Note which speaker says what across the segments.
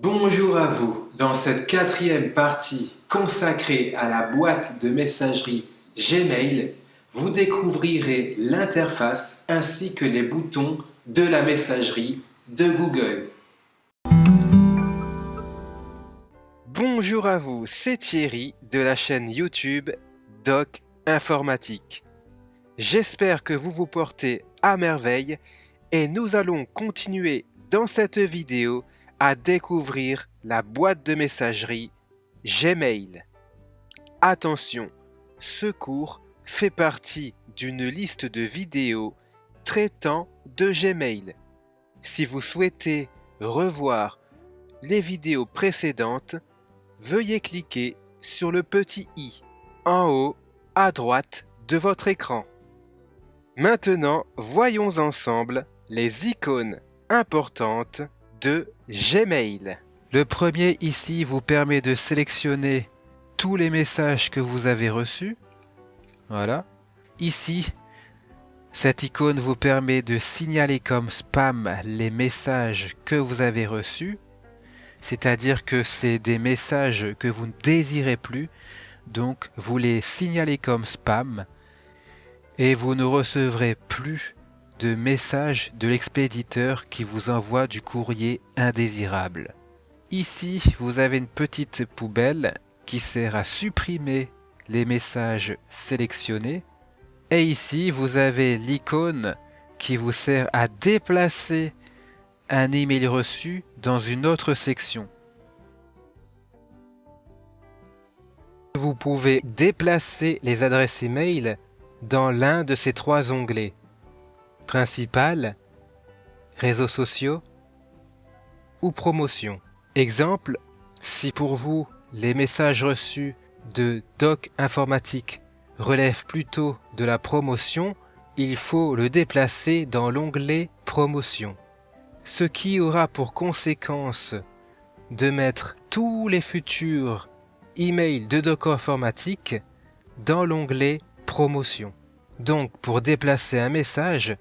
Speaker 1: Bonjour à vous. Dans cette quatrième partie consacrée à la boîte de messagerie Gmail, vous découvrirez l'interface ainsi que les boutons de la messagerie de Google. Bonjour à vous, c'est Thierry de la chaîne YouTube Doc Informatique. J'espère que vous vous portez à merveille et nous allons continuer dans cette vidéo à découvrir la boîte de messagerie Gmail. Attention, ce cours fait partie d'une liste de vidéos traitant de Gmail. Si vous souhaitez revoir les vidéos précédentes, veuillez cliquer sur le petit i en haut à droite de votre écran. Maintenant, voyons ensemble les icônes importantes de Gmail. Le premier ici vous permet de sélectionner tous les messages que vous avez reçus. Voilà. Ici, cette icône vous permet de signaler comme spam les messages que vous avez reçus. C'est-à-dire que c'est des messages que vous ne désirez plus. Donc, vous les signalez comme spam. Et vous ne recevrez plus de messages de l'expéditeur qui vous envoie du courrier indésirable. Ici, vous avez une petite poubelle qui sert à supprimer les messages sélectionnés. Et ici, vous avez l'icône qui vous sert à déplacer un email reçu dans une autre section. Vous pouvez déplacer les adresses email dans l'un de ces trois onglets. Principal, réseaux sociaux ou promotion. Exemple, si pour vous les messages reçus de Doc Informatique relèvent plutôt de la promotion, il faut le déplacer dans l'onglet promotion. Ce qui aura pour conséquence de mettre tous les futurs emails de Doc Informatique dans l'onglet promotion. Donc pour déplacer un message,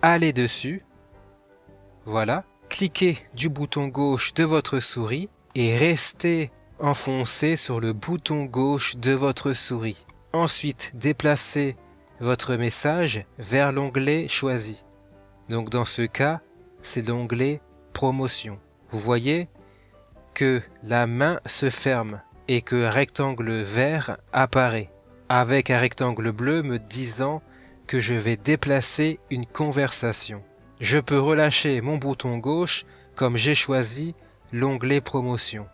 Speaker 1: allez dessus, voilà, cliquez du bouton gauche de votre souris et restez enfoncé sur le bouton gauche de votre souris. Ensuite, déplacez votre message vers l'onglet choisi. Donc dans ce cas, c'est l'onglet promotion. Vous voyez que la main se ferme et que un rectangle vert apparaît, avec un rectangle bleu me disant que je vais déplacer une conversation. Je peux relâcher mon bouton gauche comme j'ai choisi l'onglet promotion.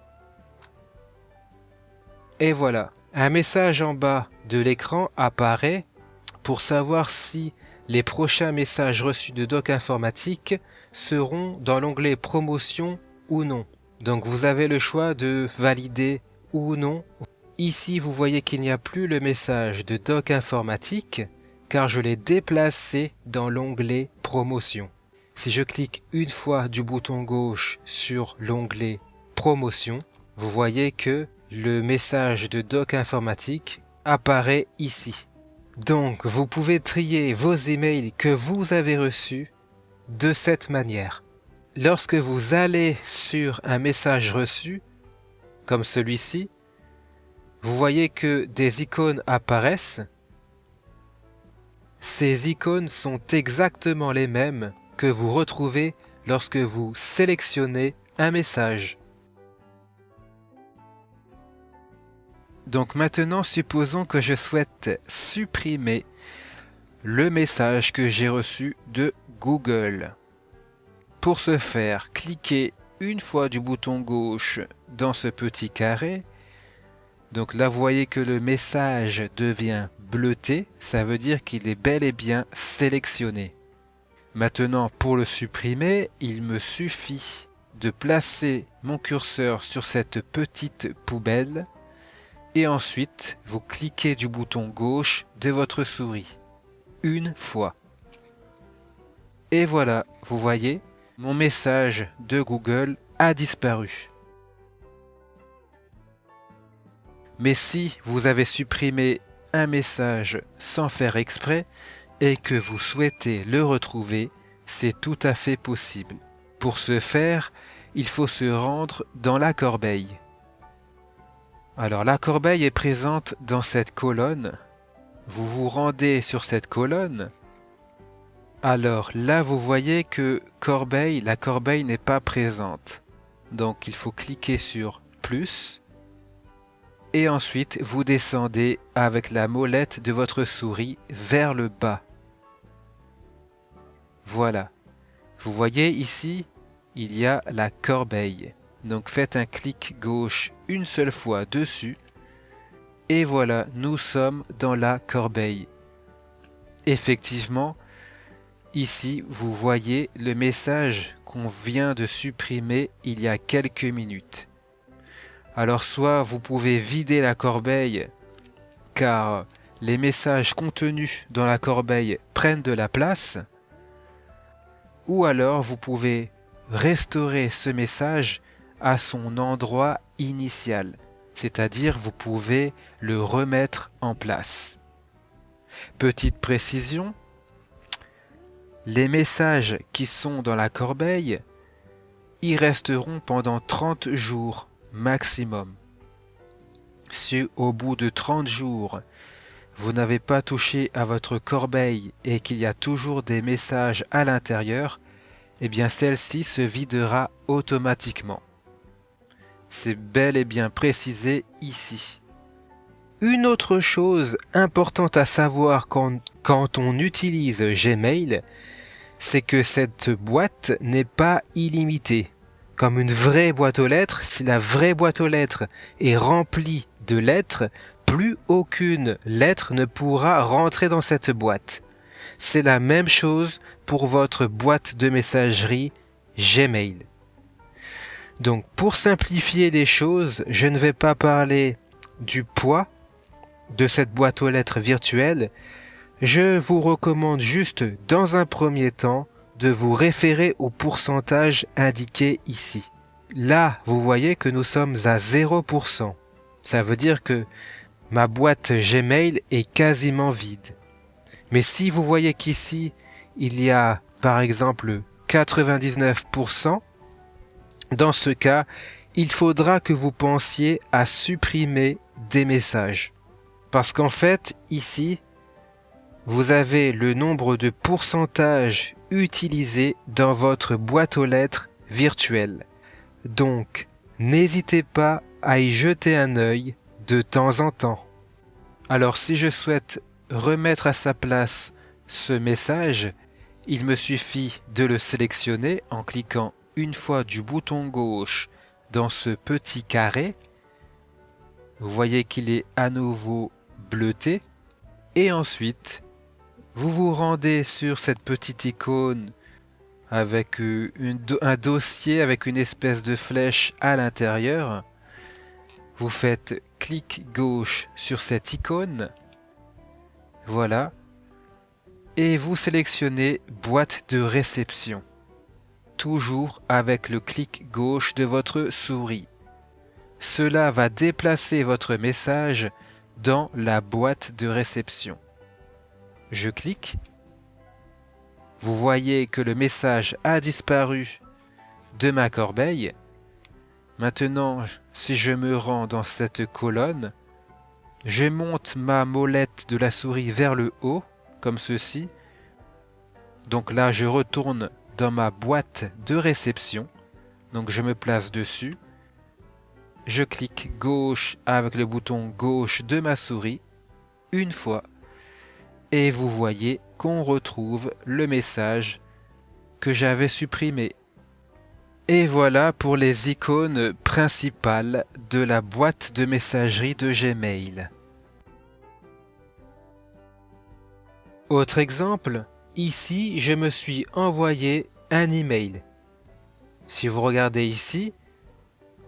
Speaker 1: Et voilà, un message en bas de l'écran apparaît pour savoir si les prochains messages reçus de Doc Informatique seront dans l'onglet promotion ou non. Donc vous avez le choix de valider ou non. Ici, vous voyez qu'il n'y a plus le message de Doc Informatique car je l'ai déplacé dans l'onglet promotion. Si je clique une fois du bouton gauche sur l'onglet promotion, vous voyez que le message de Doc Informatique apparaît ici. Donc, vous pouvez trier vos emails que vous avez reçus de cette manière. Lorsque vous allez sur un message reçu, comme celui-ci, vous voyez que des icônes apparaissent. Ces icônes sont exactement les mêmes que vous retrouvez lorsque vous sélectionnez un message. Donc maintenant, supposons que je souhaite supprimer le message que j'ai reçu de Google. Pour ce faire, cliquez une fois du bouton gauche dans ce petit carré. Donc là, vous voyez que le message devient bleuté, ça veut dire qu'il est bel et bien sélectionné. Maintenant, pour le supprimer, il me suffit de placer mon curseur sur cette petite poubelle et ensuite, vous cliquez du bouton gauche de votre souris, une fois. Et voilà, vous voyez, mon message de Google a disparu. Mais si vous avez supprimé un message sans faire exprès et que vous souhaitez le retrouver, c'est tout à fait possible. Pour ce faire, il faut se rendre dans la corbeille. Alors la corbeille est présente dans cette colonne. Vous vous rendez sur cette colonne. Alors là, vous voyez que la corbeille n'est pas présente. Donc il faut cliquer sur plus. Et ensuite, vous descendez avec la molette de votre souris vers le bas. Voilà. Vous voyez ici, il y a la corbeille. Donc faites un clic gauche une seule fois dessus. Et voilà, nous sommes dans la corbeille. Effectivement, ici, vous voyez le message qu'on vient de supprimer il y a quelques minutes. Alors soit vous pouvez vider la corbeille car les messages contenus dans la corbeille prennent de la place, ou alors vous pouvez restaurer ce message à son endroit initial, c'est-à-dire vous pouvez le remettre en place. Petite précision, les messages qui sont dans la corbeille y resteront pendant 30 jours maximum. Si au bout de 30 jours, vous n'avez pas touché à votre corbeille et qu'il y a toujours des messages à l'intérieur, eh bien celle-ci se videra automatiquement. C'est bel et bien précisé ici. Une autre chose importante à savoir quand on utilise Gmail, c'est que cette boîte n'est pas illimitée. Comme une vraie boîte aux lettres, si la vraie boîte aux lettres est remplie de lettres, plus aucune lettre ne pourra rentrer dans cette boîte. C'est la même chose pour votre boîte de messagerie Gmail. Donc pour simplifier les choses, je ne vais pas parler du poids de cette boîte aux lettres virtuelle. Je vous recommande juste dans un premier temps de vous référer au pourcentage indiqué ici. Là, vous voyez que nous sommes à 0%. Ça veut dire que ma boîte Gmail est quasiment vide. Mais si vous voyez qu'ici, il y a par exemple 99%, dans ce cas, il faudra que vous pensiez à supprimer des messages. Parce qu'en fait, ici, vous avez le nombre de pourcentages utilisés dans votre boîte aux lettres virtuelle. Donc, n'hésitez pas à y jeter un œil de temps en temps. Alors, si je souhaite remettre à sa place ce message, il me suffit de le sélectionner en cliquant une fois du bouton gauche dans ce petit carré. Vous voyez qu'il est à nouveau bleuté. Et ensuite, vous vous rendez sur cette petite icône avec un dossier avec une espèce de flèche à l'intérieur. Vous faites clic gauche sur cette icône. Voilà. Et vous sélectionnez boîte de réception. Toujours avec le clic gauche de votre souris. Cela va déplacer votre message dans la boîte de réception. Je clique. Vous voyez que le message a disparu de ma corbeille. Maintenant, si je me rends dans cette colonne, je monte ma molette de la souris vers le haut, comme ceci. Donc là, je retourne dans ma boîte de réception. Donc je me place dessus. Je clique gauche avec le bouton gauche de ma souris une fois. Et vous voyez qu'on retrouve le message que j'avais supprimé. Et voilà pour les icônes principales de la boîte de messagerie de Gmail. Autre exemple, ici je me suis envoyé un email. Si vous regardez ici,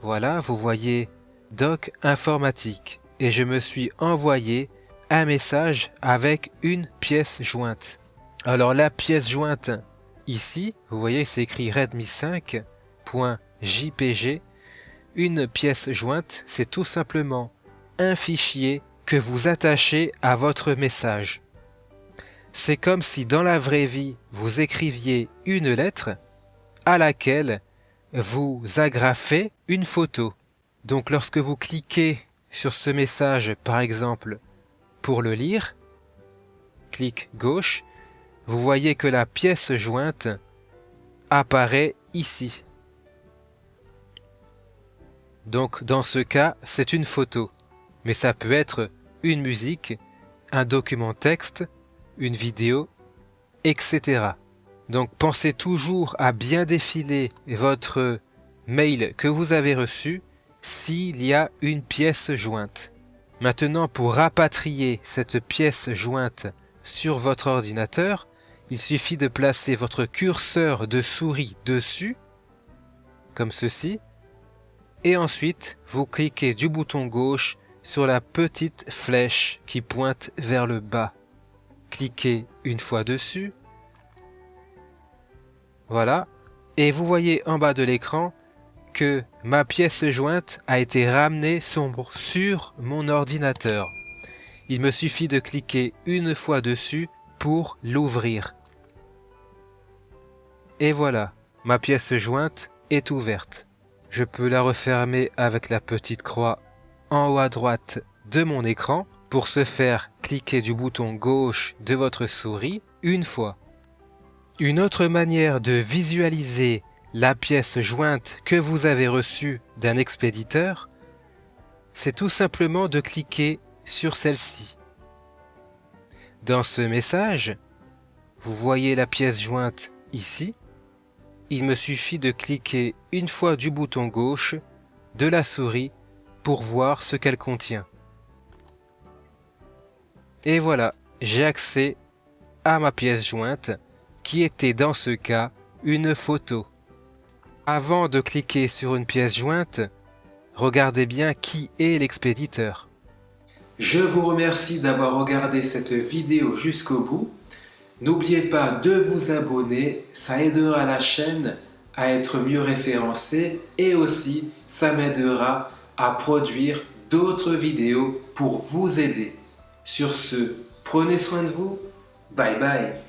Speaker 1: voilà, vous voyez Doc informatique et je me suis envoyé un message avec une pièce jointe. Alors la pièce jointe ici, vous voyez c'est écrit Redmi 5.jpg. Une pièce jointe, c'est tout simplement un fichier que vous attachez à votre message. C'est comme si dans la vraie vie, vous écriviez une lettre à laquelle vous agrafez une photo. Donc lorsque vous cliquez sur ce message, par exemple, pour le lire, clic gauche, vous voyez que la pièce jointe apparaît ici. Donc dans ce cas, c'est une photo, mais ça peut être une musique, un document texte, une vidéo, etc. Donc pensez toujours à bien défiler votre mail que vous avez reçu s'il y a une pièce jointe. Maintenant, pour rapatrier cette pièce jointe sur votre ordinateur, il suffit de placer votre curseur de souris dessus, comme ceci, et ensuite vous cliquez du bouton gauche sur la petite flèche qui pointe vers le bas. Cliquez une fois dessus, voilà, et vous voyez en bas de l'écran que ma pièce jointe a été ramenée sur mon ordinateur. Il me suffit de cliquer une fois dessus pour l'ouvrir. Et voilà, ma pièce jointe est ouverte. Je peux la refermer avec la petite croix en haut à droite de mon écran. Pour ce faire, cliquez du bouton gauche de votre souris une fois. Une autre manière de visualiser la pièce jointe que vous avez reçue d'un expéditeur, c'est tout simplement de cliquer sur celle-ci. Dans ce message, vous voyez la pièce jointe ici. Il me suffit de cliquer une fois du bouton gauche de la souris pour voir ce qu'elle contient. Et voilà, j'ai accès à ma pièce jointe qui était dans ce cas une photo. Avant de cliquer sur une pièce jointe, regardez bien qui est l'expéditeur. Je vous remercie d'avoir regardé cette vidéo jusqu'au bout. N'oubliez pas de vous abonner, ça aidera la chaîne à être mieux référencée et aussi ça m'aidera à produire d'autres vidéos pour vous aider. Sur ce, prenez soin de vous. Bye bye.